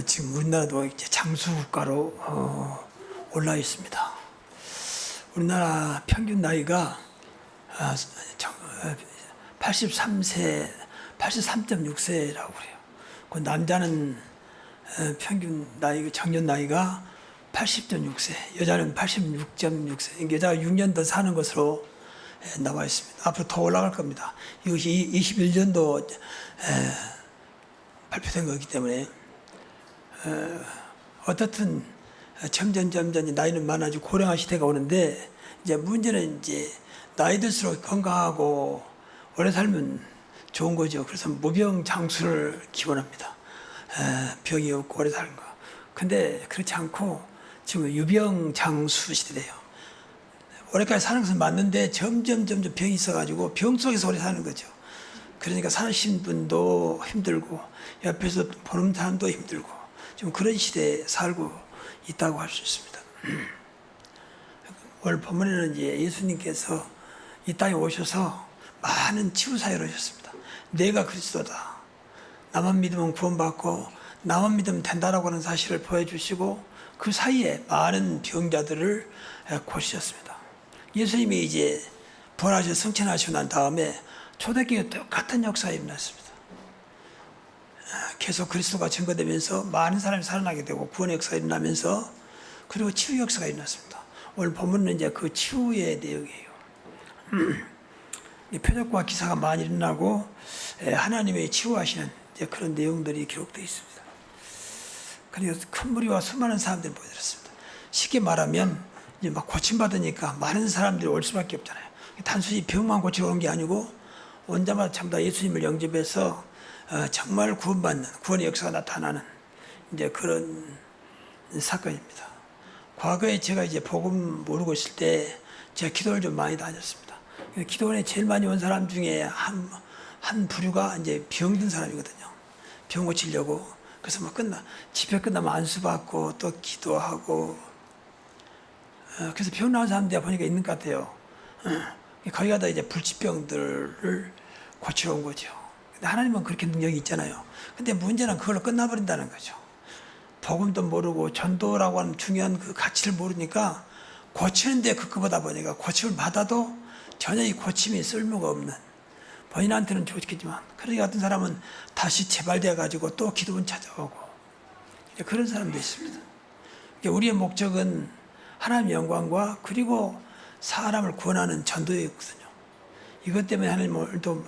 지금 우리나라도 이제 장수 국가로 올라 있습니다. 우리나라 평균 나이가 83세, 83.6세라고 그래요. 그 남자는 평균 나이, 정년 나이가 80.6세, 여자는 86.6세. 여자가 6년 더 사는 것으로 나와 있습니다. 앞으로 더 올라갈 겁니다. 이것이 21년도 발표된 거기 때문에 어떻든 점점 나이는 많아지고 고령화 시대가 오는데, 이제 문제는 이제 나이 들수록 건강하고 오래 살면 좋은 거죠. 그래서 무병장수를 기원합니다. 병이 없고 오래 사는 거. 근데 그렇지 않고 지금 유병장수 시대예요. 오래까지 사는 것은 맞는데 점점 병이 있어가지고 병 속에서 오래 사는 거죠. 그러니까 사신 분도 힘들고 옆에서 보는 사람도 힘들고 좀 그런 시대에 살고 있다고 할 수 있습니다. 오늘 본문에는 이제 예수님께서 이 땅에 오셔서 많은 치유사역을 하셨습니다. 내가 그리스도다. 나만 믿으면 구원받고 나만 믿으면 된다라고 하는 사실을 보여주시고 그 사이에 많은 병자들을 고치셨습니다. 예수님이 이제 부활하셔서 승천하시고 난 다음에 초대교회 똑같은 역사가 일어났습니다. 계속 그리스도가 증거되면서 많은 사람이 살아나게 되고 구원의 역사가 일어나면서 그리고 치유 역사가 일어났습니다. 오늘 본문은 이제 그 치유의 내용이에요. 표적과 기사가 많이 일어나고 하나님의 치유하시는 그런 내용들이 기록되어 있습니다. 그래서 큰 무리와 수많은 사람들이 모여들었습니다. 쉽게 말하면 이제 막 고침받으니까 많은 사람들이 올 수밖에 없잖아요. 단순히 병만 고치러 오는 게 아니고 온자마자 전부 다 예수님을 영접해서 정말 구원받는 구원의 역사가 나타나는 이제 그런 사건입니다. 과거에 제가 이제 복음 모르고 있을 때 제가 기도를 좀 많이 다녔습니다. 기도원에 제일 많이 온 사람 중에 한 부류가 이제 병든 사람이거든요. 병 고치려고. 그래서 뭐 집회 끝나면 안수 받고 또 기도하고. 그래서 병 나온 사람들 보니까 있는 것 같아요. 거기 가다 이제 불치병들을 고치러 온 거죠. 근데 하나님은 그렇게 능력이 있잖아요. 근데 문제는 그걸로 끝나버린다는 거죠. 복음도 모르고 전도라고 하는 중요한 그 가치를 모르니까 고치는데 그거보다 보니까 고침을 받아도 전혀 이 고침이 쓸모가 없는, 본인한테는 좋겠지만 그러니까 어떤 사람은 다시 재발되어 가지고 또 기도원 찾아오고 그런 사람도 있습니다. 우리의 목적은 하나님의 영광과 그리고 사람을 구원하는 전도였거든요. 이것 때문에 하나님은 오늘도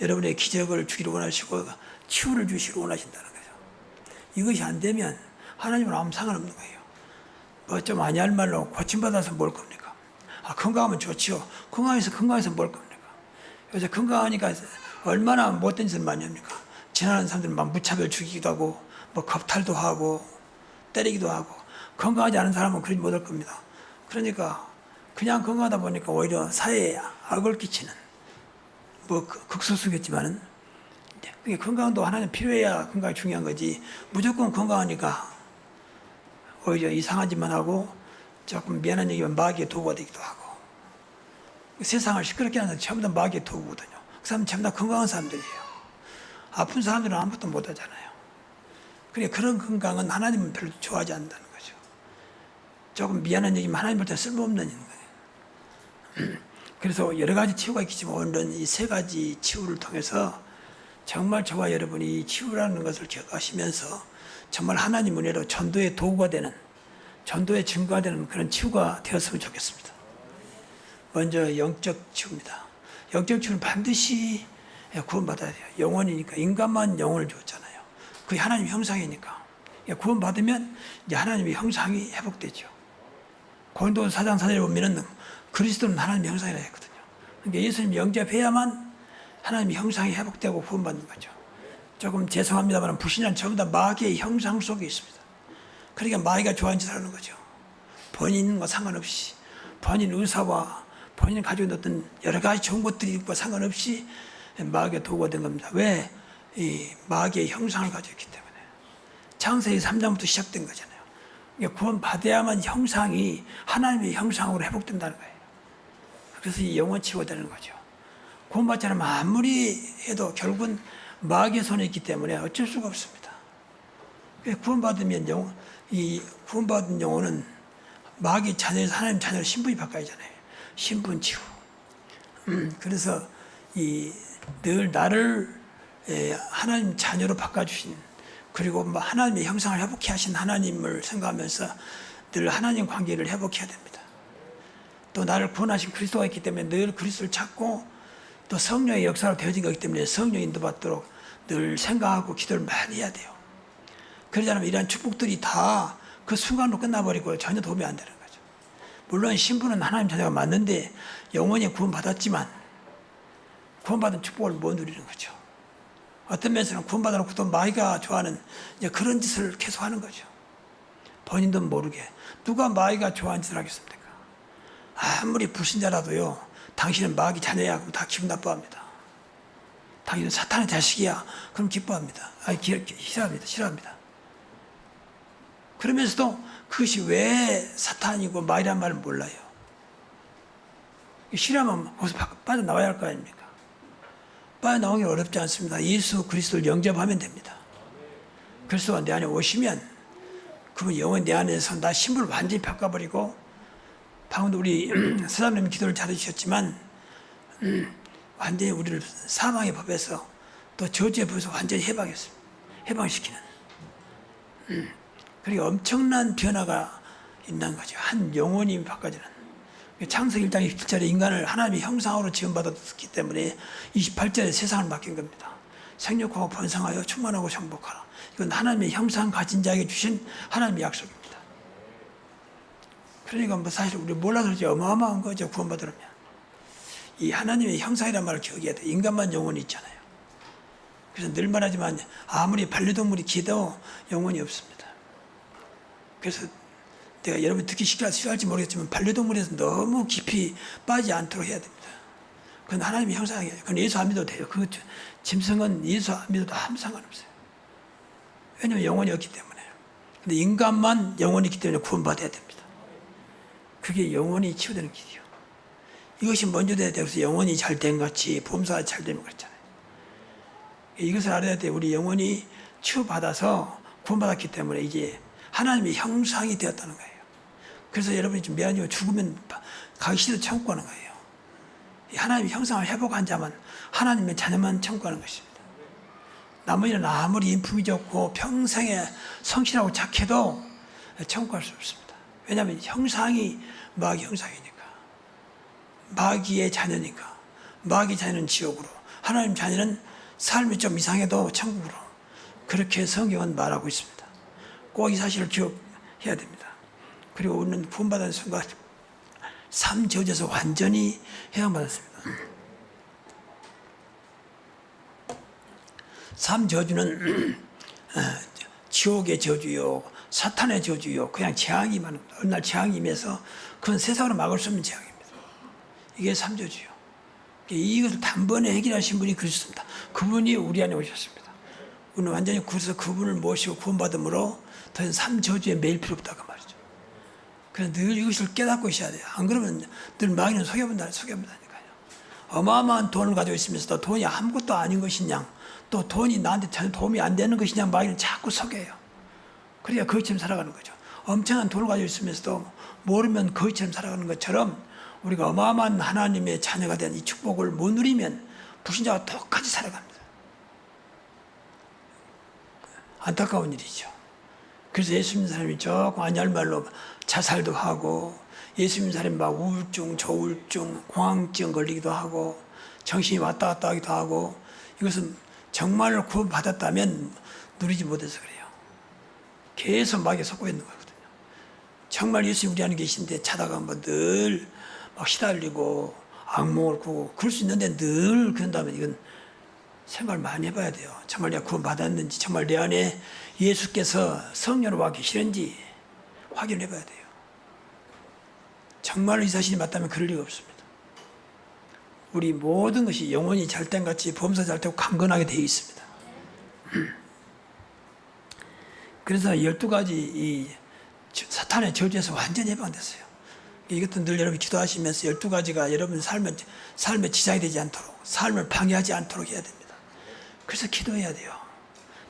여러분의 기적을 주기를 원하시고 치유를 주시기를 원하신다는 거죠. 이것이 안 되면 하나님은 아무 상관없는 거예요. 뭐 좀 아니 할 말로 고침받아서 뭘 겁니까? 건강하면 좋지요. 건강해서 뭘 겁니까? 요새 건강하니까 얼마나 못된 짓을 많이 합니까? 지나가는 사람들은 막 무차별 죽이기도 하고 뭐 겁탈도 하고 때리기도 하고, 건강하지 않은 사람은 그러지 못할 겁니다. 그러니까 그냥 건강하다 보니까 오히려 사회에 악을 끼치는, 뭐 극소수겠지만은 그게 건강도 하나는 필요해야 건강이 중요한 거지, 무조건 건강하니까 오히려 이상한 짓만 하고 조금 미안한 얘기면 마귀의 도구가 되기도 하고, 세상을 시끄럽게 하는 사람 전부 다 마귀의 도구거든요. 그 사람은 전부 다 건강한 사람들이에요. 아픈 사람들은 아무것도 못하잖아요. 그러니까 그런 건강은 하나님은 별로 좋아하지 않는다는 거죠. 조금 미안한 얘기면 하나님 볼 때 쓸모없는 거예요. 그래서 여러 가지 치유가 있겠지만 오늘은 이 세 가지 치유를 통해서 정말 저와 여러분이 치유라는 것을 기억하시면서 정말 하나님 은혜로 전도의 도구가 되는, 전도의 증거가 되는 그런 치유가 되었으면 좋겠습니다. 먼저 영적 치유입니다. 영적 치유는 반드시 구원받아야 돼요. 영혼이니까, 인간만 영혼을 줬잖아요. 그게 하나님 형상이니까. 구원받으면 이제 하나님의 형상이 회복되죠. 고린도 4장 4절에 보면은 그리스도는 하나님의 형상이라 했거든요. 그러니까 예수님 영접해야만 하나님의 형상이 회복되고 구원받는 거죠. 조금 죄송합니다만 불신자는 전부 다 마귀의 형상 속에 있습니다. 그러니까 마귀가 좋아하는 짓을 하는 거죠. 본인과 상관없이, 본인 의사와 본인이 가지고 있는 어떤 여러 가지 좋은 것들과 상관없이 마귀의 도구가 된 겁니다. 왜? 이 마귀의 형상을 가지고 있기 때문에. 창세기 3장부터 시작된 거잖아요. 그러니까 구원받아야만 형상이 하나님의 형상으로 회복된다는 거예요. 그래서 이 영혼 치유가 되는 거죠. 구원받지 않으면 아무리 해도 결국은 마귀의 손에 있기 때문에 어쩔 수가 없습니다. 구원받으면 이 구원받은 영혼은 마귀 자녀에서 하나님 자녀로 신분이 바꿔야잖아요. 신분 치유. 그래서 늘 나를 하나님 자녀로 바꿔주신, 그리고 하나님의 형상을 회복해 하신 하나님을 생각하면서 늘 하나님 관계를 회복해야 됩니다. 또 나를 구원하신 그리스도가 있기 때문에 늘 그리스도를 찾고, 또 성령의 역사로 되어진 거기 때문에 성령 인도받도록 늘 생각하고 기도를 많이 해야 돼요. 그러지 않으면 이러한 축복들이 다 그 순간으로 끝나버리고 전혀 도움이 안 되는 거죠. 물론 신분은 하나님 자녀가 맞는데 영원히 구원받았지만 구원받은 축복을 못 누리는 거죠. 어떤 면에서는 구원받아놓고 또 마귀가 좋아하는 이제 그런 짓을 계속 하는 거죠. 본인도 모르게. 누가 마귀가 좋아하는 짓을 하겠습니까? 아무리 불신자라도요, 당신은 마귀 자녀야 그럼 다 기분 나빠합니다. 당신은 사탄의 자식이야 그럼 기뻐합니다. 싫어합니다. 그러면서도 그것이 왜 사탄이고 마귀란 말을 몰라요. 싫어하면 거기서 빠져나와야 할 거 아닙니까? 빠져나오기 어렵지 않습니다. 예수 그리스도를 영접하면 됩니다. 그리스도가 내 안에 오시면 그분 영원히 내 안에서 나 신분을 완전히 바꿔버리고, 방금도 우리 사장님 기도를 잘해주셨지만 완전히 우리를 사망의 법에서 또 저주의 법에서 완전히 해방시키는 그리고 엄청난 변화가 있는 거죠. 한 영혼이 바꿔지는. 창세기 1장 27절에 인간을 하나님의 형상으로 지음받았기 때문에 28절에 세상을 맡긴 겁니다. 생육하고 번성하여 충만하고 정복하라. 이건 하나님의 형상 가진 자에게 주신 하나님의 약속입니다. 그러니까 사실 우리 몰라서 그렇지 어마어마한 거죠. 구원받으려면. 이 하나님의 형상이란 말을 기억해야 돼. 인간만 영혼이 있잖아요. 그래서 늘 말하지만 아무리 반려동물이 기도 영혼이 없습니다. 그래서 내가 여러분 듣기 싫어할지 모르겠지만 반려동물에서 너무 깊이 빠지지 않도록 해야 됩니다. 그건 하나님의 형상이에요. 그건 예수 안 믿어도 돼요. 그 짐승은 예수 안 믿어도 아무 상관없어요. 왜냐하면 영혼이 없기 때문에. 근데 인간만 영혼이 있기 때문에 구원받아야 됩니다. 그게 영혼이 치유되는 길이에요. 이것이 먼저 돼야 돼요. 그래서 영혼이 잘 된 같이 범사가 잘 되는 거잖아요. 이것을 알아야 돼요. 우리 영혼이 치유받아서 구원받았기 때문에 이제 하나님의 형상이 되었다는 거예요. 그래서 여러분이 좀 미안해요. 죽으면 가기 싫어도 천국 가는 거예요. 하나님의 형상을 회복한 자만, 하나님의 자녀만 천국 가는 것입니다. 나머지는 아무리 인품이 좋고 평생에 성실하고 착해도 천국 갈 수 없습니다. 왜냐하면 형상이 마귀 형상이니까. 마귀의 자녀니까. 마귀 자녀는 지옥으로, 하나님 자녀는 삶이 좀 이상해도 천국으로. 그렇게 성경은 말하고 있습니다. 꼭 이 사실을 기억해야 됩니다. 그리고 우리는 구원받은 순간 삶 저주에서 완전히 해방받았습니다. 삶 저주는 지옥의 저주요, 사탄의 저주요, 그냥 재앙이 많은, 어느 날 재앙이 임해서 그건 세상으로 막을 수 없는 재앙입니다. 이게 삶 저주요. 이것을 단번에 해결하신 분이 그리스도입니다. 그분이 우리 안에 오셨습니다. 우리는 완전히 그래서 그분을 모시고 구원받음으로 더 이상 삶 저주에 매일 필요 없다고 말이죠. 그래서 늘 이것을 깨닫고 있어야 돼요. 안 그러면 늘 마귀는 속여본다니까요. 어마어마한 돈을 가지고 있으면서도 돈이 아무것도 아닌 것이냐, 또 돈이 나한테 전혀 도움이 안 되는 것이냐, 마귀는 자꾸 속여요. 그러니까 거위처럼 살아가는 거죠. 엄청난 돈을 가지고 있으면서도 모르면 거위처럼 살아가는 것처럼 우리가 어마어마한 하나님의 자녀가 된 이 축복을 못 누리면 불신자와 똑같이 살아갑니다. 안타까운 일이죠. 그래서 예수 믿는 사람이 조금 아니할 말로 자살도 하고, 예수 믿는 사람이 막 우울증, 저울증, 공황증 걸리기도 하고, 정신이 왔다 갔다 하기도 하고, 이것은 정말 구원받았다면 누리지 못해서 그래요. 계속 마귀에 속고 있는 거거든요. 정말 예수님 우리 안에 계신데 자다가 늘 막 시달리고 악몽을 꾸고 그럴 수 있는데 늘 그런다면 이건 생각을 많이 해봐야 돼요. 정말 내가 구원받았는지, 정말 내 안에 예수께서 성령으로 와 계시는지 확인을 해봐야 돼요. 정말로 이 사실이 맞다면 그럴 리가 없습니다. 우리 모든 것이 영혼이 잘된 같이 범사 잘되고 강건하게 되어 있습니다. 그래서 12가지 이 사탄의 저주에서 완전히 해방됐어요. 이것도 늘 여러분이 기도하시면서 12가지가 여러분 삶에 지장이 되지 않도록, 삶을 방해하지 않도록 해야 됩니다. 그래서 기도해야 돼요.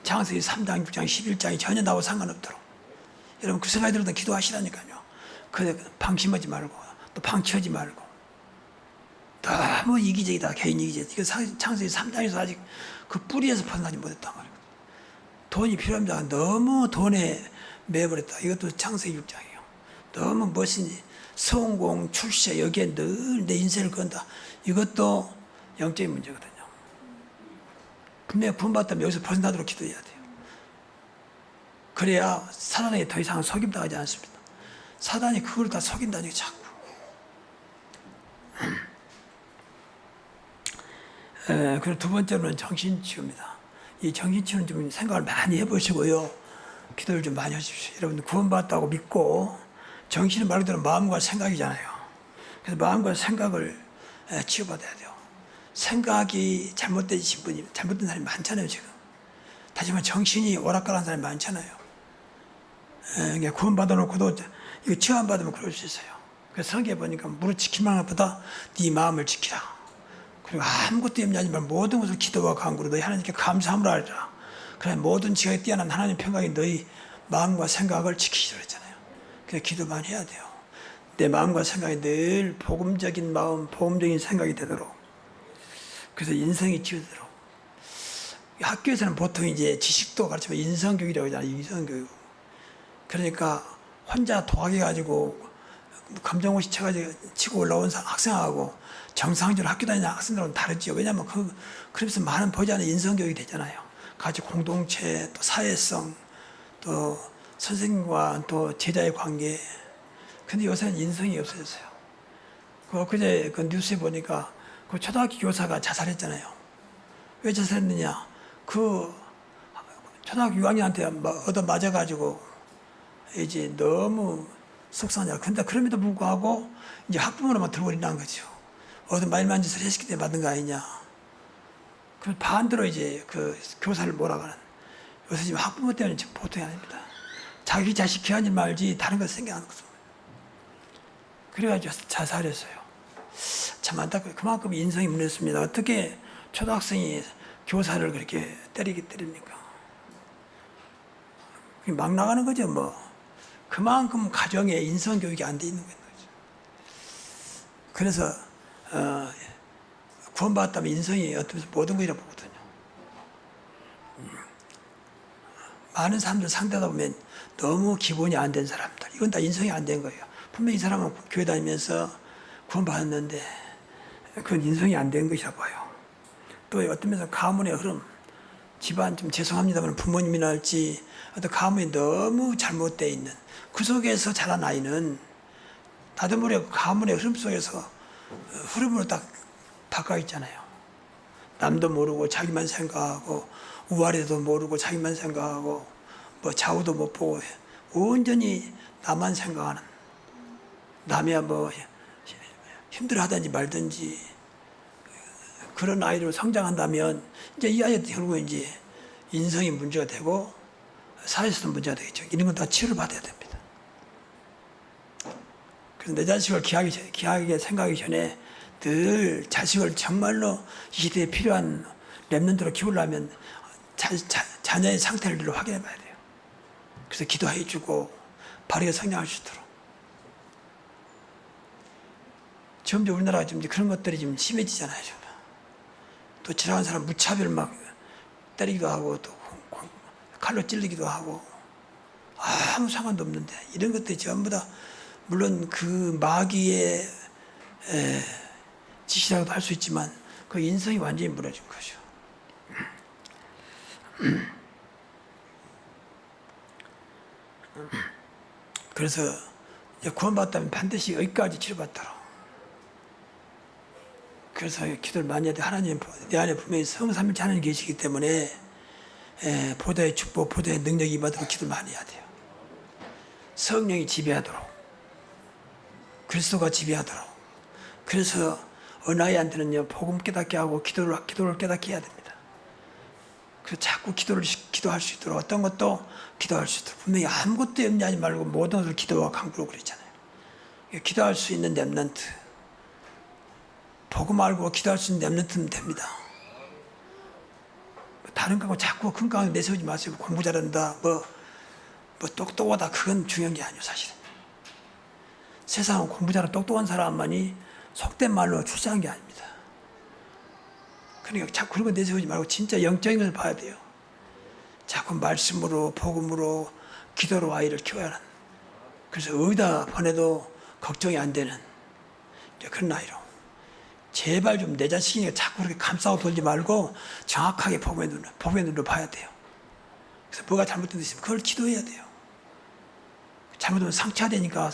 창세기 3장, 6장, 11장이 전혀 나와 상관없도록 여러분 그 생각이 들어도 기도하시라니까요. 그래 방심하지 말고 또 방치하지 말고 너무 이기적이다. 개인 이기적. 이거 창세기 3장에서 아직 그 뿌리에서 벗어나지 못했단 말이에요. 돈이 필요합니다. 너무 돈에 매여버렸다. 이것도 창세기 6장이에요. 너무 멋진 성공, 출세 여기에 늘 내 인생을 건다. 이것도 영적인 문제거든요. 분명히 구원받다면 여기서 벗어나도록 기도해야 돼요. 그래야 사단에게 더 이상 속임당하지 않습니다. 사단이 그걸 다 속인다니 자꾸. 그리고 두 번째로는 정신치유입니다. 이 정신치유는 좀 생각을 많이 해보시고요. 기도를 좀 많이 하십시오. 여러분 구원받았다고 믿고 정신은 말 그대로 마음과 생각이잖아요. 그래서 마음과 생각을 치유받아야 돼요. 생각이 잘못되신 분이 잘못된 사람이 많잖아요 지금. 하지만 정신이 오락가락한 사람이 많잖아요. 그러니까 구원받아놓고도 이거 치유 안 받으면 그럴 수 있어요. 그래서 성경에 보니까 무릇 지키만 것보다 네 마음을 지키라. 그리고 아무것도 염려하지 말고 모든 것을 기도와 간구로 너희 하나님께 감사함으로 하리라. 그래 모든 지각에 뛰어난 하나님 평강이 너희 마음과 생각을 지키시라 했잖아요. 그래서 기도 많이 해야 돼요. 내 마음과 생각이 늘 복음적인 마음, 복음적인 생각이 되도록. 그래서 인성이 치유되도록. 학교에서는 보통 이제 지식도 가르치면 인성교육이라고 하잖아요. 인성교육. 그러니까 혼자 도학해가지고 감정고시 치고 올라온 학생하고 정상적으로 학교 다니는 학생들은 다르지요. 왜냐하면 그러면서 많은 보지 않은 인성교육이 되잖아요. 같이 공동체, 또 사회성, 또 선생님과 또 제자의 관계. 근데 요새는 인성이 없어졌어요. 그제 그 뉴스에 보니까 그 초등학교 교사가 자살했잖아요. 왜 자살했느냐? 그 초등학교 6학년한테 얻어 맞아가지고 이제 너무 속상하냐. 근데 그럼에도 불구하고 이제 학부모로만 들어버린다는 거죠. 어떤 말만 짓을 했기 때문에 받은 거 아니냐. 그 반대로 이제 그 교사를 몰아가는. 요새 지금 학부모 때문에 지금 보통이 아닙니다. 자기 자식 귀하지 말지 다른 거 생각하는 거죠. 그래가지고 자살했어요. 참 안타까워요. 그만큼 인성이 무너졌습니다. 어떻게 초등학생이 교사를 그렇게 때립니까? 막 나가는 거죠, 뭐. 그만큼 가정에 인성 교육이 안 돼 있는 거죠. 그래서 구원받았다면 인성이 어떤 모든 것이라고 보거든요. 많은 사람들 상대하다 보면 너무 기본이 안 된 사람들, 이건 다 인성이 안 된 거예요. 분명히 이 사람은 교회 다니면서 구원받았는데 그건 인성이 안 된 것이라고 봐요. 또 어떤 면에서 가문의 흐름, 집안 좀 죄송합니다만 부모님이나 할지 어떤 가문이 너무 잘못되어 있는 그 속에서 자란 아이는 나도 모르게 가문의 흐름 속에서 흐름으로 딱 바꿔 있잖아요. 남도 모르고 자기만 생각하고 우아래도 모르고 자기만 생각하고 뭐 좌우도 못 보고 온전히 나만 생각하는, 남이야 뭐 힘들어하든지 말든지 그런 아이로 성장한다면 이제 이 아이도 결국 이제 인성이 문제가 되고 사회에서도 문제가 되겠죠. 이런 건 다 치유를 받아야 됩니다. 그래서 내 자식을 귀하게 생각하기 전에 늘 자식을 정말로 이 시대에 필요한 렘넌트로 키우려면 자녀의 상태를 늘 확인해 봐야 돼요. 그래서 기도해 주고 바르게 성장할 수 있도록. 점점 우리나라가 좀 그런 것들이 좀 심해지잖아요. 또 지나간 사람 무차별 막 때리기도 하고 또 칼로 찔리기도 하고 아무 상관도 없는데 이런 것들이 전부 다 물론 그 마귀의 짓이라고도 할 수 있지만 그 인성이 완전히 무너진 거죠. 그래서 구원받다면 반드시 여기까지 치료받도록. 그래서 기도를 많이 해야 돼. 하나님 내 안에 분명히 성삼일체 하나님 계시기 때문에 보좌의 축복, 보좌의 능력이 임하도록 기도를 많이 해야 돼요. 성령이 지배하도록, 그리스도가 지배하도록. 그래서 어느 아이한테는요 복음 깨닫게 하고 기도를 깨닫게 해야 됩니다. 그래서 자꾸 기도할 수 있도록, 어떤 것도 기도할 수 있도록. 분명히 아무것도 염려하지 말고 모든 것을 기도와 간구로 그랬잖아요. 기도할 수 있는 렘넌트, 복음 알고 기도할 수 있는 렘넌트면 됩니다. 다른 거하고 자꾸 건강을 내세우지 마세요. 공부 잘한다, 뭐 똑똑하다, 그건 중요한 게 아니에요, 사실은. 세상은 공부 잘하고 똑똑한 사람만이 속된 말로 출세한 게 아닙니다. 그러니까 자꾸 그런 거 내세우지 말고 진짜 영적인 것을 봐야 돼요. 자꾸 말씀으로, 복음으로, 기도로 아이를 키워야 하는. 그래서 어디다 보내도 걱정이 안 되는 그런 아이로. 제발 좀 내 자식이니까 자꾸 그렇게 감싸고 돌지 말고 정확하게 복음의 눈으로 봐야 돼요. 그래서 뭐가 잘못된 데 있으면 그걸 기도해야 돼요. 잘못하면 상처가 되니까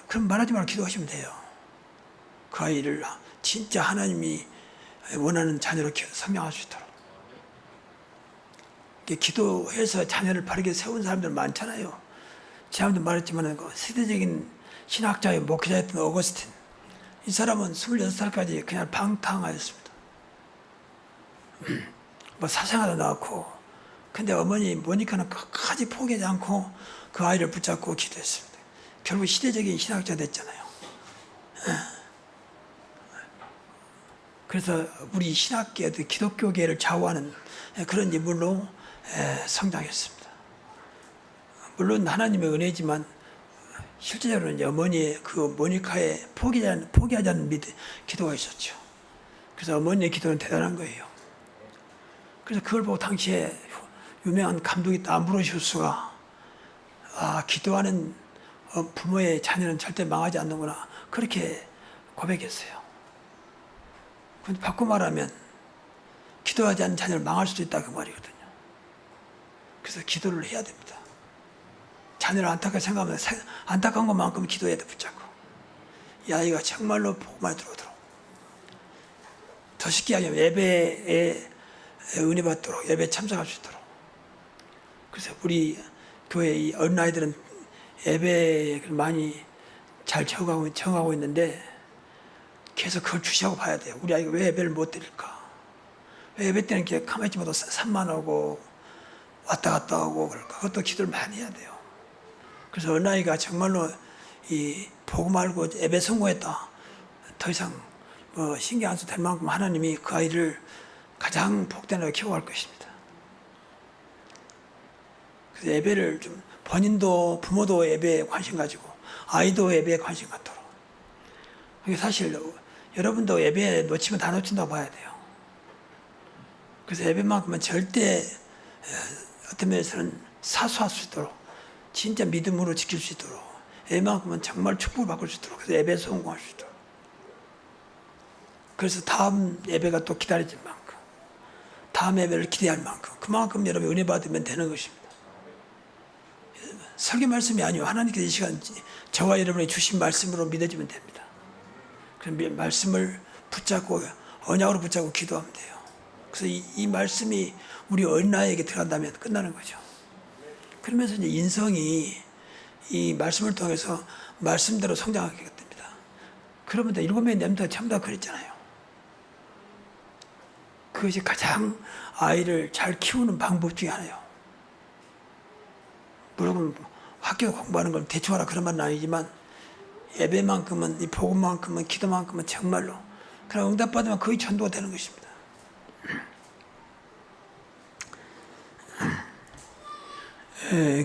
그럼 말하지 말고 기도하시면 돼요. 그 아이를 진짜 하나님이 원하는 자녀로 성장할 수 있도록. 기도해서 자녀를 바르게 세운 사람들 많잖아요. 지난번도 말했지만 세대적인 신학자의 목회자였던 어거스틴, 이 사람은 26살까지 그냥 방탕하였습니다. 뭐 사생활도 낳고, 근데 어머니 모니카는 끝까지 포기하지 않고 그 아이를 붙잡고 기도했습니다. 결국 시대적인 신학자 됐잖아요. 그래서 우리 신학계, 기독교계를 좌우하는 그런 인물로 성장했습니다. 물론 하나님의 은혜지만 실제적으로는 이제 어머니의 그 모니카의 포기하지 않는 기도가 있었죠. 그래서 어머니의 기도는 대단한 거예요. 그래서 그걸 보고 당시에 유명한 감독이 암브로시우스가 기도하는 부모의 자녀는 절대 망하지 않는구나, 그렇게 고백했어요. 근데 바꿔 말하면 기도하지 않는 자녀를 망할 수도 있다, 그 말이거든요. 그래서 기도를 해야 됩니다. 자녀를 안타깝게 생각하면 안타까운 것만큼 기도해야 돼, 붙잡고. 이 아이가 정말로 복음에 들어오도록. 더 쉽게 하면 예배에 은혜 받도록, 예배에 참석할 수 있도록. 그래서 우리 교회 이 어린아이들은 예배에 많이 잘 적응하고 있는데 계속 그걸 주시하고 봐야 돼요. 우리 아이가 왜 예배를 못 드릴까? 왜 예배 때는 이렇게 가만히 있지 못하고 산만하고 왔다 갔다 하고 그럴까? 그것도 기도를 많이 해야 돼요. 그래서 어린아이가 정말로 이 복음 알고 예배 성공했다, 더 이상 뭐 신경 안 써도 될 만큼 하나님이 그 아이를 가장 복되게 키워갈 것입니다. 그래서 예배를 좀 본인도 부모도 예배에 관심 가지고 아이도 예배에 관심 갖도록. 이게 사실 여러분도 예배에 놓치면 다 놓친다고 봐야 돼요. 그래서 예배만큼은 절대 어떤 면에서는 사수할 수 있도록, 진짜 믿음으로 지킬 수 있도록, 예배만큼은 정말 축복을 받을 수 있도록, 그래서 예배에 성공할 수 있도록. 그래서 다음 예배가 또 기다려질 만큼, 다음 예배를 기대할 만큼, 그만큼 여러분 은혜 받으면 되는 것입니다. 설교 말씀이 아니요, 하나님께서 이 시간 저와 여러분이 주신 말씀으로 믿어지면 됩니다. 그 말씀을 붙잡고 언약으로 붙잡고 기도하면 돼요. 그래서 이 말씀이 우리 어린아이에게 들어간다면 끝나는 거죠. 그러면서 이제 인성이 이 말씀을 통해서 말씀대로 성장하게 됩니다. 그러면 7명의 냄새가 전부 다 그랬잖아요. 그것이 가장 아이를 잘 키우는 방법 중에 하나예요. 물론 학교 공부하는 걸 대충 하라 그런 말은 아니지만 예배만큼은, 이 복음만큼은, 기도만큼은 정말로 그냥 응답받으면 거의 전도가 되는 것입니다.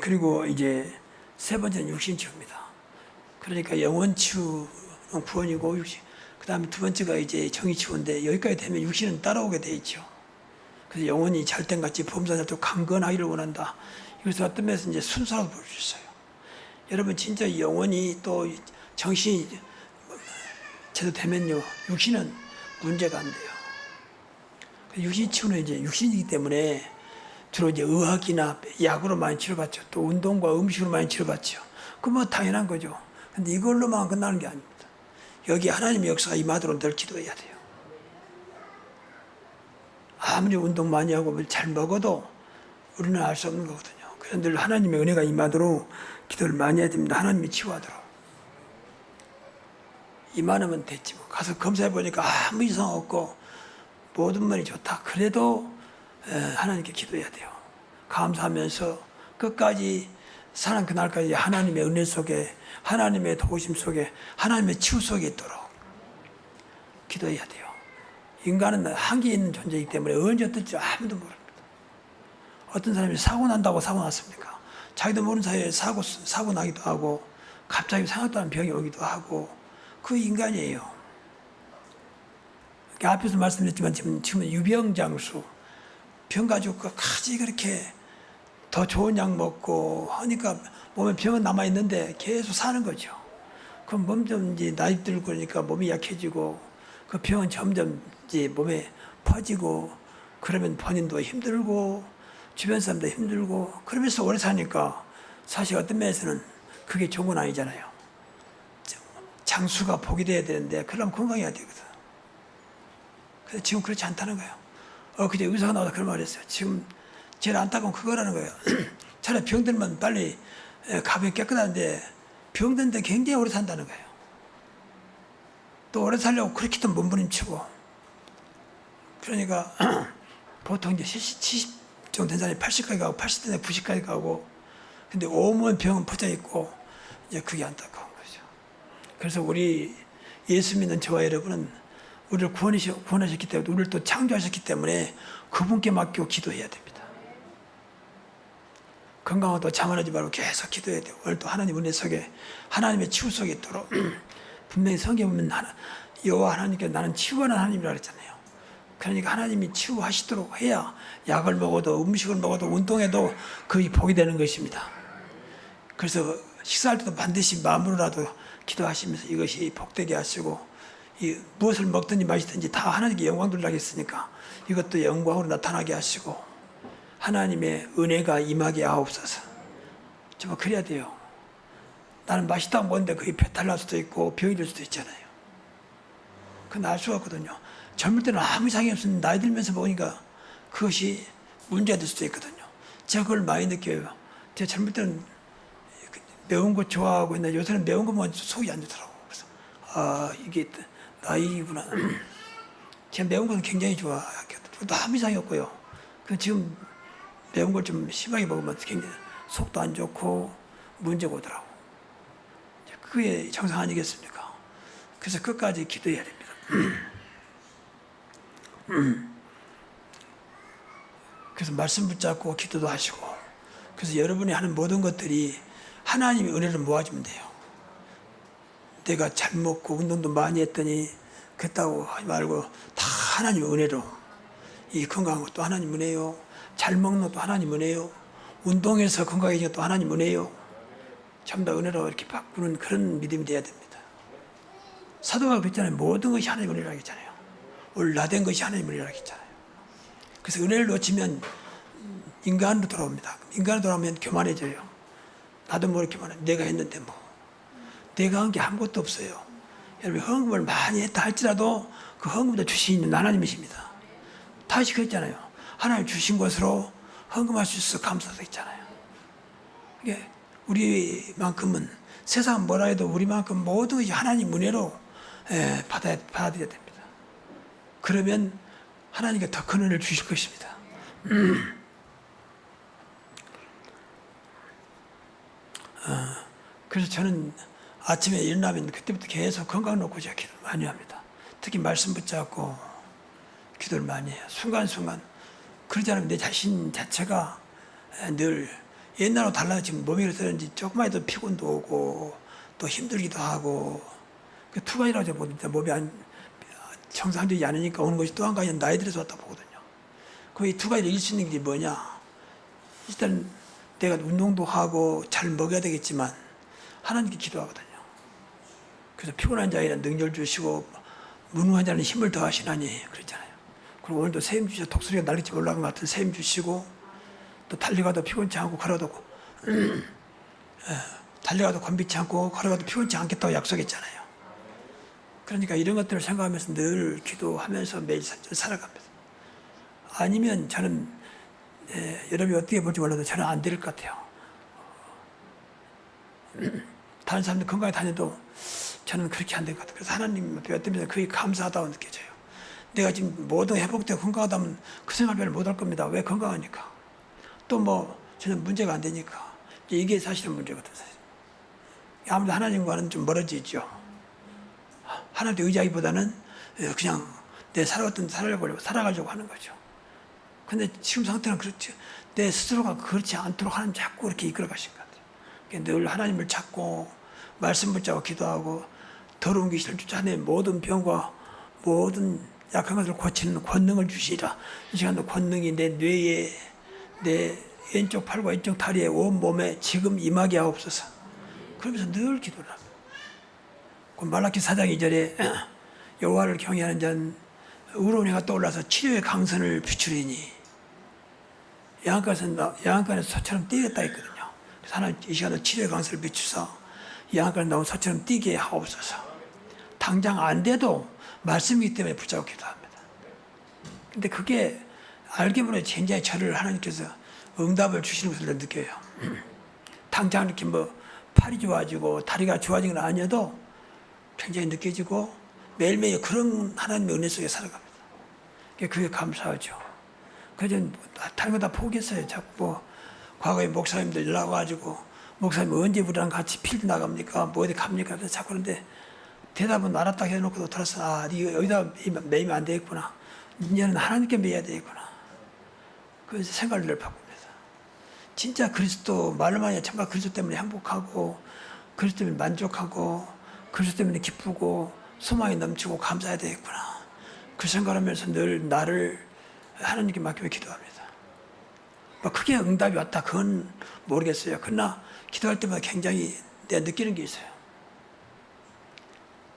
그리고 이제 세 번째는 육신치유입니다. 그러니까 영혼치유는 구원이고, 그 다음에 두 번째가 이제 정의치유인데, 여기까지 되면 육신은 따라오게 돼 있죠. 그래서 영혼이 잘된같이 범사잘 때 강건하기를 원한다. 이것을 어떤 면에서 이제 순서라고 볼 수 있어요. 여러분 진짜 영혼이 또 정신이 제대로 되면요, 육신은 문제가 안 돼요. 육신치유는 이제 육신이기 때문에 주로 이제 의학이나 약으로 많이 치료받죠. 또 운동과 음식으로 많이 치료받죠. 그 뭐 당연한 거죠. 근데 이걸로만 끝나는 게 아닙니다. 여기 하나님의 역사가 임하도록 늘 기도해야 돼요. 아무리 운동 많이 하고 잘 먹어도 우리는 알 수 없는 거거든요. 그래서 늘 하나님의 은혜가 임하도록 기도를 많이 해야 됩니다. 하나님이 치유하도록. 이만하면 됐지 뭐. 가서 검사해보니까 아무 이상 없고 모든 말이 좋다. 그래도 하나님께 기도해야 돼요. 감사하면서 끝까지 사는 그날까지 하나님의 은혜 속에, 하나님의 도우심 속에, 하나님의 치유 속에 있도록 기도해야 돼요. 인간은 한계 있는 존재이기 때문에 언제 어떨지 아무도 모릅니다. 어떤 사람이 사고 난다고 사고 났습니까? 자기도 모르는 사이에 사고 나기도 하고 갑자기 생각도 안 병이 오기도 하고 그 인간이에요. 앞에서 말씀드렸지만 지금은 유병장수 병 가지고 끝까지 그렇게 더 좋은 약 먹고 하니까 몸에 병은 남아 있는데 계속 사는 거죠. 그럼 몸좀 이제 나이 들고 그러니까 몸이 약해지고 그 병은 점점 이제 몸에 퍼지고 그러면 본인도 힘들고 주변 사람도 힘들고 그러면서 오래 사니까 사실 어떤 면에서는 그게 좋은 건 아니잖아요. 장수가 복이 돼야 되는데 그러면 건강해야 되거든. 그래서 지금 그렇지 않다는 거예요. 그제 의사가 나와서 그런 말을 했어요. 지금 제일 안타까운 그거라는 거예요. 차라리 병들면 빨리 가면 깨끗한데 병든데 굉장히 오래 산다는 거예요. 또 오래 살려고 그렇게 또 몸부림치고 그러니까 보통 이제 70 정도 된 사람이 80까지 가고 80대에 90까지 가고 근데 온몸 병은 퍼져 있고 이제 그게 안타까운 거죠. 그래서 우리 예수 믿는 저와 여러분은 우리를 구원하셨기 때문에 우리를 또 창조하셨기 때문에 그분께 맡기고 기도해야 됩니다. 건강하고 자만하지 말고 계속 기도해야 돼요. 오늘 또 하나님 은혜 속에 하나님의 치유 속에 있도록 분명히 성경에 보면 여호와 하나님께 나는 치유하는 하나님이라고 그랬잖아요. 그러니까 하나님이 치유하시도록 해야 약을 먹어도 음식을 먹어도 운동해도 그게 복이 되는 것입니다. 그래서 식사할 때도 반드시 마음으로라도 기도하시면서 이것이 복되게 하시고 무엇을 먹든지 마시든지 다 하나님께 영광 돌리라고 했으니까 이것도 영광으로 나타나게 하시고 하나님의 은혜가 임하게 하옵소서. 정말 그래야 돼요. 나는 맛있다고 먹는데 그게 배탈 날 수도 있고 병이 될 수도 있잖아요. 그건 알 수가 없거든요. 젊을 때는 아무 이상이 없었는데 나이 들면서 먹으니까 그것이 문제가 될 수도 있거든요. 제가 그걸 많이 느껴요. 제가 젊을 때는 매운 거 좋아하고 있는데 요새는 매운 거 먹으면 속이 안 좋더라고요. 그래서 이게 나이구나. 제가 매운 것은 굉장히 좋아하거든요. 아무 이상이 없고요. 지금 매운 걸 좀 심하게 먹으면 굉장히 속도 안 좋고 문제가 오더라고. 그게 정상 아니겠습니까? 그래서 끝까지 기도해야 됩니다. 그래서 말씀 붙잡고 기도도 하시고 그래서 여러분이 하는 모든 것들이 하나님의 은혜를 모아주면 돼요. 내가 잘 먹고 운동도 많이 했더니 그랬다고 하지 말고 다 하나님의 은혜로 이 건강한 것도 하나님 은혜요. 잘 먹는 것도 하나님 은혜요. 운동해서 건강해진 것도 하나님 은혜요. 전부 다 은혜로 이렇게 바꾸는 그런 믿음이 돼야 됩니다. 사도가 그랬잖아요. 모든 것이 하나님 은혜라고 했잖아요. 올라된 것이 하나님 은혜라고 했잖아요. 그래서 은혜를 놓치면 인간으로 돌아옵니다. 인간으로 돌아오면 교만해져요. 나도 모르게 교만해. 내가 했는데 뭐. 내가 한 게 아무것도 없어요. 여러분 헌금을 많이 했다 할지라도 그 헌금도 주신 하나님이십니다. 다시 그랬잖아요. 하나님 주신 것으로 헌금할 수 있어 감사도 있잖아요. 이게 우리만큼은 세상 뭐라 해도 우리만큼 모든 것이 하나님 은혜로 받아들여야 됩니다. 그러면 하나님께 더 큰 은혜를 주실 것입니다. 그래서 저는 아침에 일어나면 그때부터 계속 건강 놓고 제가 기도를 많이 합니다. 특히 말씀 붙잡고 기도를 많이 해요. 순간순간. 그러지 않으면 내 자신 자체가 늘 옛날하고 달라요. 지금 몸이 그래서는지 조금만 해도 피곤도 오고 또 힘들기도 하고 그 두 가지라고 제가 보는데 몸이 정상적이지 않으니까 오는 것이 또 한 가지는 나이 들어서 왔다 보거든요. 그 이 두 가지를 이길 수 있는 게 뭐냐. 일단 내가 운동도 하고 잘 먹어야 되겠지만 하나님께 기도하거든요. 그래서 피곤한 자에는 능력 주시고 무능한 자는 힘을 더하시나니 그랬잖아요. 그리고 오늘도 샘 주셔서 독수리가 날릴지 몰라는 것 같은 샘 주시고 또 달려가도 피곤치 않고 걸어도 달려가도 건비치 않고 걸어가도 피곤치 않겠다고 약속했잖아요. 그러니까 이런 것들을 생각하면서 늘 기도하면서 매일 살아갑니다. 아니면 저는 여러분이 어떻게 볼지 몰라도 저는 안 될 것 같아요. 다른 사람들 건강에 다녀도 저는 그렇게 안 될 것 같아요. 그래서 하나님 앞에 어떠면서 그게 감사하다고 느껴져요. 내가 지금 모든 회복되고 건강하다면 그 생활을 못 할 겁니다. 왜 건강하니까. 또 뭐 저는 문제가 안 되니까. 이게 사실은 문제거든요. 아무래도 하나님과는 좀 멀어지죠. 하나님께 의지하기보다는 그냥 내 살아가려고 하는 거죠. 근데 지금 상태는 그렇지. 내 스스로가 그렇지 않도록 하나님 자꾸 이렇게 이끌어 가신 것 같아요. 그러니까 늘 하나님을 찾고 말씀 붙잡고 기도하고 더러운 귀신을 쫓아내 모든 병과 모든 약한 것을 고치는 권능을 주시라. 이 시간도 권능이 내 뇌에, 내 왼쪽 팔과 왼쪽 다리에 온 몸에 지금 임하게 하옵소서. 그러면서 늘 기도를 합니다. 그 말라기 4장 2절에 여호와를 경외하는 자는 의로운 해가 떠올라서 치료의 강선을 비추리니 양안간에서 소처럼 뛰겠다 했거든요. 그래서 하나님 이 시간에 치료의 강선을 비추사 양안간에 나온 소처럼 뛰게 하옵소서. 당장 안 돼도 말씀이기 때문에 붙잡고 기도합니다. 근데 그게 알게 모르게 굉장히 저를 하나님께서 응답을 주시는 것을 느껴요. 당장 이렇게 뭐 팔이 좋아지고 다리가 좋아진 건 아니어도 굉장히 느껴지고 매일매일 그런 하나님의 은혜 속에 살아갑니다. 그게 감사하죠. 그래서 다른 거 다 포기했어요. 자꾸 뭐 과거에 목사님들 연락 와가지고 목사님 언제 우리랑 같이 필드 나갑니까? 뭐 어디 갑니까? 그래서 자꾸 그런데 대답은 알았다 해놓고도 들었어. 아, 이거 여기다 매이면 안 되겠구나. 이제는 하나님께 매야 되겠구나. 그래서 생각을 늘 바꿉니다. 진짜 그리스도 말로만 해야 정말 그리스도 때문에 행복하고 그리스도 때문에 만족하고 그리스도 때문에 기쁘고 소망이 넘치고 감사해야 되겠구나. 그 생각을 하면서 늘 나를 하나님께 맡기며 기도합니다. 뭐 크게 응답이 왔다 그건 모르겠어요. 그러나 기도할 때마다 굉장히 내가 느끼는 게 있어요.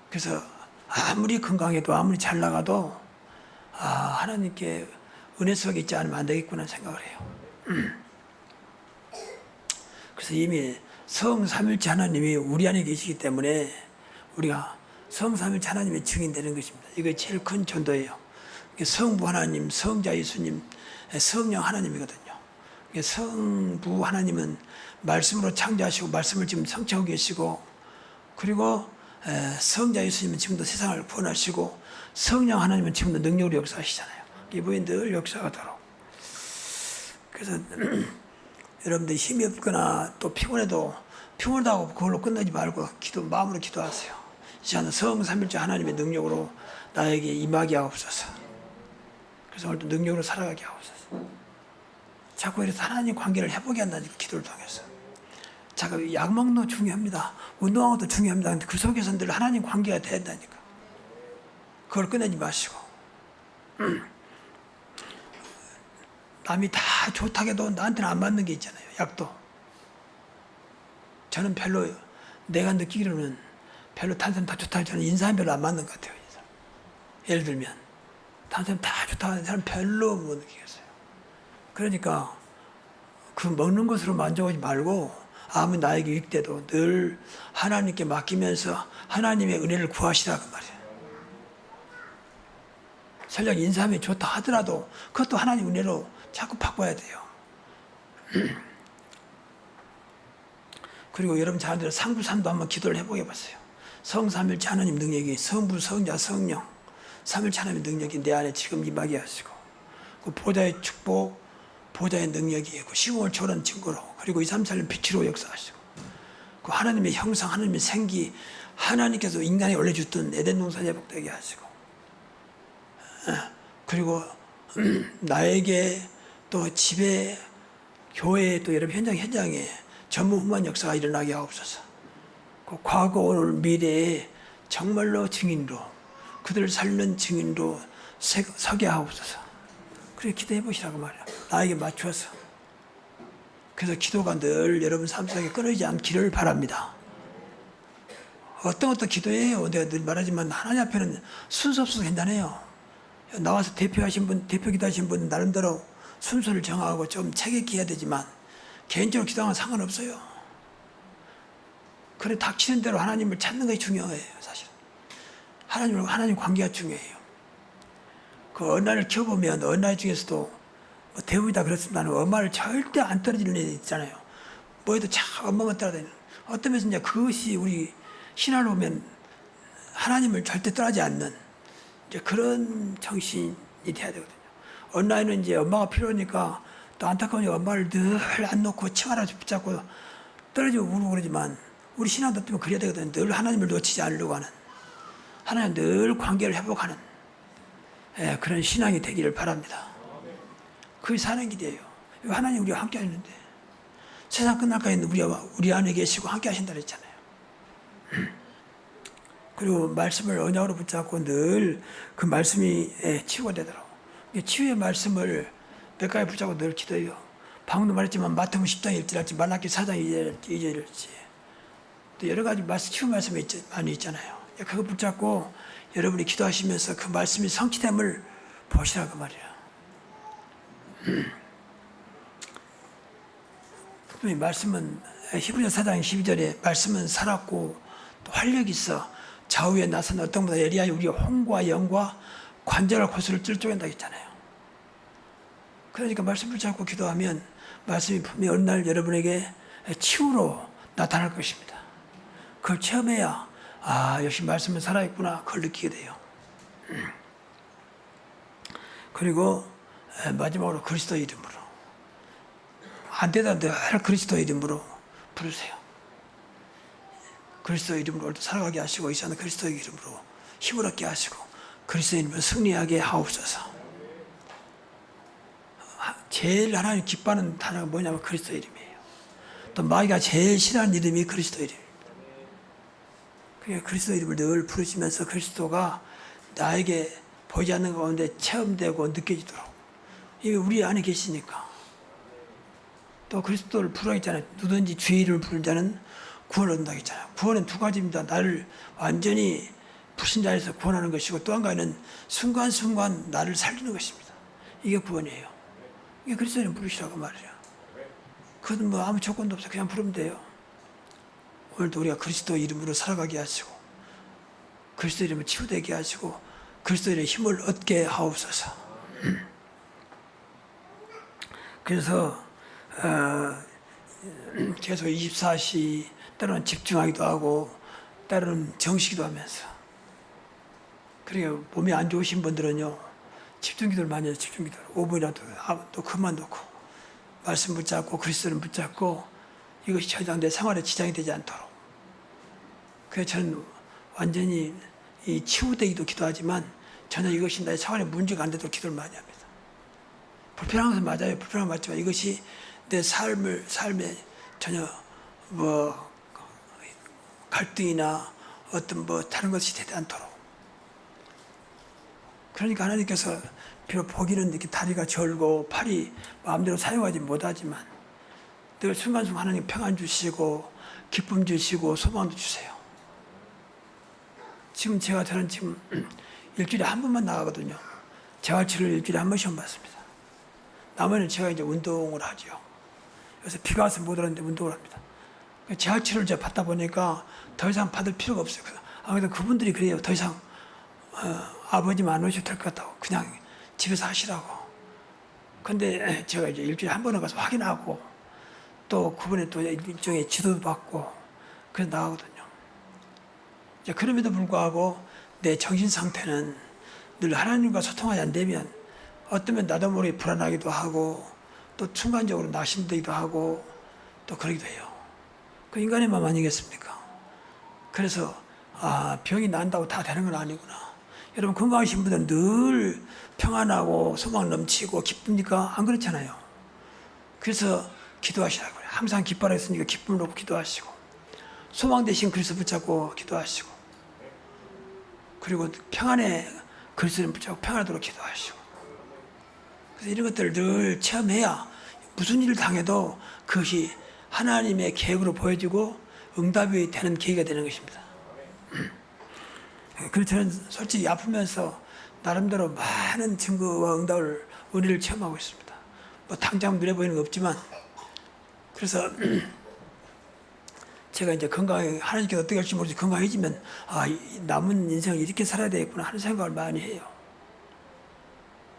그래서 아무리 건강해도 아무리 잘 나가도 하나님께 은혜 속에 있지 않으면 안 되겠구나 생각을 해요. 그래서 이미 성삼일체 하나님이 우리 안에 계시기 때문에 우리가 성삼일체 하나님의 증인되는 것입니다. 이게 제일 큰 전도예요. 성부 하나님, 성자 예수님, 성령 하나님이거든요. 성부 하나님은 말씀으로 창조하시고 말씀을 지금 성취하고 계시고 그리고 성자 예수님은 지금도 세상을 구원하시고 성령 하나님은 지금도 능력으로 역사하시잖아요. 이번에 늘 역사하도록. 그래서 여러분들 힘이 없거나 또 피곤하다고 그걸로 끝내지 말고 마음으로 기도하세요. 이 시간은 성삼일째 하나님의 능력으로 나에게 임하게 하옵소서. 그래서 오늘도 능력으로 살아가게 하옵소서. 자꾸 이래서 하나님 관계를 회복해 한다니까 기도를 통해서. 자꾸 약 먹는 거 중요합니다. 운동하는 것도 중요합니다. 근데 그 속에서 늘 하나님 관계가 돼야 된다니까. 그걸 끝내지 마시고. 남이 다 좋다고 해도 나한테는 안 맞는 게 있잖아요. 약도. 저는 별로 내가 느끼기로는 별로 다른 사람 다 좋다고 저는 인사는 별로 안 맞는 것 같아요. 예를 들면 다른 사람 다 좋다고 하는 사람 별로 못 느끼겠어요. 그러니까 그 먹는 것으로 만족하지 말고 아무리 나에게 유익돼도 늘 하나님께 맡기면서 하나님의 은혜를 구하시라 그 말이에요. 설령 인사함이 좋다 하더라도 그것도 하나님 은혜로 자꾸 바꿔야 돼요. 그리고 여러분 자녀들 상부삼도 한번 기도를 해보게 봤어요. 성삼일체 하나님 능력이 성부, 성자, 성령 삼일체 하나님의 능력이 내 안에 지금 임하게 하시고 그 보좌의 축복, 보좌의 능력이 그 시공을 초월한 증거로 그리고 2, 3, 4년 빛으로 역사하시고 그 하나님의 형상, 하나님의 생기 하나님께서 인간에 올려주던 에덴 동산 회복되게 하시고 그리고 나에게 또 집에 교회에 또 여러분 현장에 전무후무한 역사가 일어나게 하옵소서. 그 과거 오늘 미래에 정말로 증인으로 그들을 살리는 증인으로 서게 하옵소서. 그렇게 기도해 보시라고 말이야. 나에게 맞춰서. 그래서 기도가 늘 여러분 삶 속에 끊어지지 않기를 바랍니다. 어떤 것도 기도해요. 내가 늘 말하지만 하나님 앞에는 순서 없어서 괜찮아요. 나와서 대표 기도하신 분 나름대로 순서를 정하고 좀 체계있게 해야 되지만 개인적으로 기도하면 상관없어요. 그래 닥치는 대로 하나님을 찾는 것이 중요해요. 사실 하나님 관계가 중요해요. 그 언나를 키워보면 언나 중에서도 뭐 대부분이 다 그렇습니다. 엄마를 절대 안 떨어지는 애 있잖아요. 뭐해도 참 엄마만 따라다니는. 어떤 면에서 이제 그것이 우리 신화로 보면 하나님을 절대 떠나지 않는 이제 그런 정신이 돼야 되거든요. 어느 아이는 이제 엄마가 필요하니까 또 안타까우니까 엄마를 늘 안 놓고 치마라 붙잡고 떨어지고 울고 그러지만 우리 신앙도 때문에 그래야 되거든요. 늘 하나님을 놓치지 않으려고 하는 하나님 늘 관계를 회복하는 그런 신앙이 되기를 바랍니다. 그게 사는 길이에요. 하나님 우리와 함께 하시는데 세상 끝날까지 우리 안에 계시고 함께 하신다 그랬잖아요. 그리고 말씀을 언약으로 붙잡고 늘 그 말씀이 치유가 되도록 치유의 말씀을 몇 가지 붙잡고 늘 기도해요. 방금도 말했지만 마태복음 10장 1절할지 말라기 4장 2절할지 또 여러 가지 치유 말씀이 많이 있잖아요. 그거 붙잡고 여러분이 기도하시면서 그 말씀이 성취됨을 보시라고 말이에요. 분명히 말씀은 히브리서 4장 12절에 말씀은 살았고 또 활력이 있어 좌우에 나선 어떤 보다 예리하여 우리의 혼과 영과 관절과 고수를 찔쪼갠다 했잖아요. 그러니까 말씀 붙잡고 기도하면 말씀이 분명히 어느 날 여러분에게 치유로 나타날 것입니다. 그걸 체험해야 역시 말씀은 살아있구나 그걸 느끼게 돼요. 그리고 마지막으로 그리스도 이름으로 안 되다 늘 그리스도 이름으로 부르세요. 그리스도 이름으로 오늘도 살아가게 하시고 이 시간 그리스도의 이름으로 힘을 얻게 하시고 그리스도의 이름으로 승리하게 하옵소서. 제일 하나님 기뻐하는 단어가 뭐냐면 그리스도 이름이에요. 또 마귀가 제일 싫어하는 이름이 그리스도 이름입니다. 그러니까 그리스도 이름을 늘 부르시면서 그리스도가 나에게 보이지 않는 가운데 체험되고 느껴지도록 이게 우리 안에 계시니까. 또 그리스도를 부르라 했잖아요. 누구든지 주의 이름을 부른 자는 구원을 얻는다 했잖아요. 구원은 두 가지입니다. 나를 완전히 불신자에서 구원하는 것이고 또 한 가지는 순간순간 나를 살리는 것입니다. 이게 구원이에요. 이게 그리스도 이름 부르시라고 말이에요. 그건 뭐 아무 조건도 없어요. 그냥 부르면 돼요. 오늘도 우리가 그리스도 이름으로 살아가게 하시고 그리스도 이름을 치유되게 하시고 그리스도 이름의 힘을 얻게 하옵소서. 그래서 계속 24시 때로는 집중하기도 하고 때로는 정시기도 하면서 그러니까 몸이 안 좋으신 분들은요 집중기도를 많이 해요. 집중기도를 5분이라도 또 그만두고 말씀 붙잡고 그리스도를 붙잡고 이것이 전혀 내 생활에 지장이 되지 않도록 그래서 저는 완전히 이 치유되기도 기도하지만 전혀 이것이 나의 생활에 문제가 안 되도록 기도를 많이 합니다. 불편한 것은 맞아요. 불편한 건 맞지만 이것이 내 삶에 전혀 뭐 갈등이나 어떤 뭐 다른 것이 되지 않도록. 그러니까 하나님께서 비록 보기는 이렇게 다리가 절고 팔이 마음대로 사용하지 못하지만 늘 순간순간 하나님 평안 주시고 기쁨 주시고 소망도 주세요. 지금 저는 지금 일주일에 한 번만 나가거든요. 재활치료를 일주일에 한 번씩만 받습니다. 나머지는 제가 이제 운동을 하죠. 그래서 비가 와서 못 오는데 운동을 합니다. 재활치료를 제가 받다 보니까 더 이상 받을 필요가 없어요. 아무래도 그분들이 그래요. 더 이상 아버지만 안 오셔도 될 것 같다고. 그냥 집에서 하시라고. 근데 제가 이제 일주일에 한 번은 가서 확인하고 또 그분의 또 일종의 지도도 받고 그래서 나가거든요. 이제 그럼에도 불구하고 내 정신 상태는 늘 하나님과 소통하지 안 되면 어쩌면 나도 모르게 불안하기도 하고 또 순간적으로 낙심되기도 하고 또 그러기도 해요. 그 인간의 마음 아니겠습니까? 그래서 병이 난다고 다 되는 건 아니구나. 여러분 건강하신 분들은 늘 평안하고 소망 넘치고 기쁩니까? 안 그렇잖아요. 그래서 기도하시라고요. 항상 기뻐라 했으니까 기쁨을 놓고 기도하시고 소망 대신 그리스도 붙잡고 기도하시고 그리고 평안에 그리스도를 붙잡고 평안하도록 기도하시고 그래서 이런 것들을 늘 체험해야 무슨 일을 당해도 그것이 하나님의 계획으로 보여지고 응답이 되는 계기가 되는 것입니다. 그래서 저는 솔직히 아프면서 나름대로 많은 증거와 응답을 은혜를 체험하고 있습니다. 뭐 당장 눈에 보이는 거 없지만 그래서 제가 이제 건강해 하나님께서 어떻게 할지 모르지 건강해지면 남은 인생을 이렇게 살아야 되겠구나 하는 생각을 많이 해요.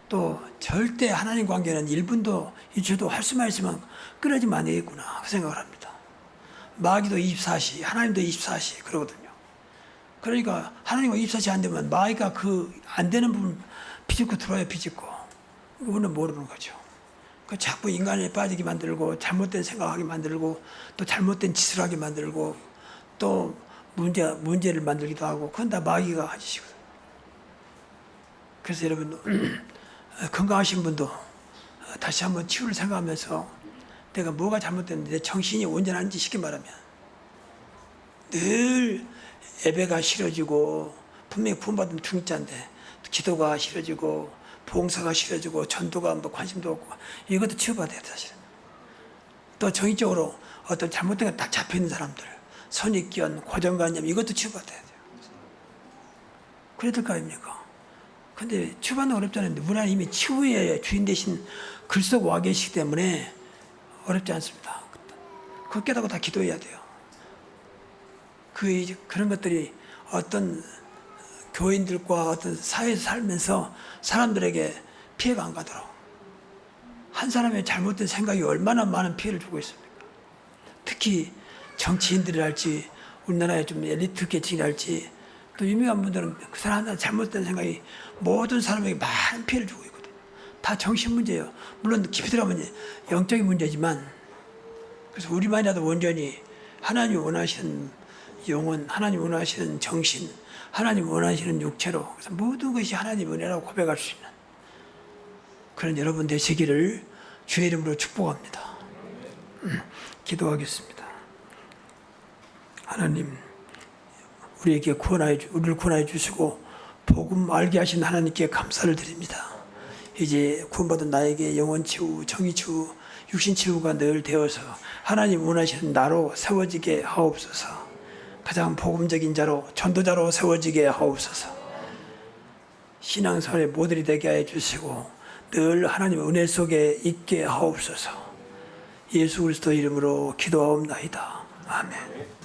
또 절대 하나님 관계는 1분도 1초도 할 수만 있으면 끊어지면 안 되겠구나 그 생각을 합니다. 마귀도 24시 하나님도 24시 그러거든요. 그러니까 하나님과 24시 안 되면 마귀가 그 안 되는 부분 비집고 들어와요. 비집고 그거는 모르는 거죠. 그 자꾸 인간에 빠지게 만들고 잘못된 생각하게 만들고 또 잘못된 짓을 하게 만들고 또 문제를 만들기도 하고 그건 다 마귀가 하시거든요. 그래서 여러분 건강하신 분도 다시 한번 치유를 생각하면서 내가 뭐가 잘못됐는데 내 정신이 온전한지 쉽게 말하면 늘 예배가 싫어지고 분명히 구원받은 중자인데 기도가 싫어지고 봉사가 싫어지고 전도가 뭐 관심도 없고 이것도 치유받아야 돼 사실은. 또 정의적으로 어떤 잘못된 게 딱 잡혀있는 사람들 선입견, 고정관념 이것도 치유받아야 돼요. 그래야 될 거 아닙니까? 근데 치유받는 거 어렵잖아요. 문화는 이미 치유의 주인 대신 글 쓰고 와 계시기 때문에 어렵지 않습니다. 그거 깨닫고 다 기도해야 돼요. 그런 것들이 어떤 교인들과 어떤 사회에서 살면서 사람들에게 피해가 안 가도록 한 사람의 잘못된 생각이 얼마나 많은 피해를 주고 있습니까? 특히 정치인들이랄지 우리나라의 좀 엘리트 계층이랄지 또 유명한 분들은 그 사람 하나 잘못된 생각이 모든 사람에게 많은 피해를 주고 있거든요. 다 정신 문제예요. 물론 깊이 들어가면 영적인 문제지만 그래서 우리만이라도 온전히 하나님 원하시는 영혼, 하나님 원하시는 정신, 하나님 원하시는 육체로 그래서 모든 것이 하나님 은혜라고 고백할 수 있는 그런 여러분 되시기를 주의 이름으로 축복합니다. 기도하겠습니다. 하나님, 우리를 구원하여 주시고 복음 알게 하신 하나님께 감사를 드립니다. 이제 구원받은 나에게 영혼 치유, 정의 치유, 육신 치유가 늘 되어서 하나님 원하시는 나로 세워지게 하옵소서. 가장 복음적인 자로 전도자로 세워지게 하옵소서. 신앙생활의 모델이 되게 해 주시고 늘 하나님의 은혜 속에 있게 하옵소서. 예수 그리스도 이름으로 기도하옵나이다. 아멘.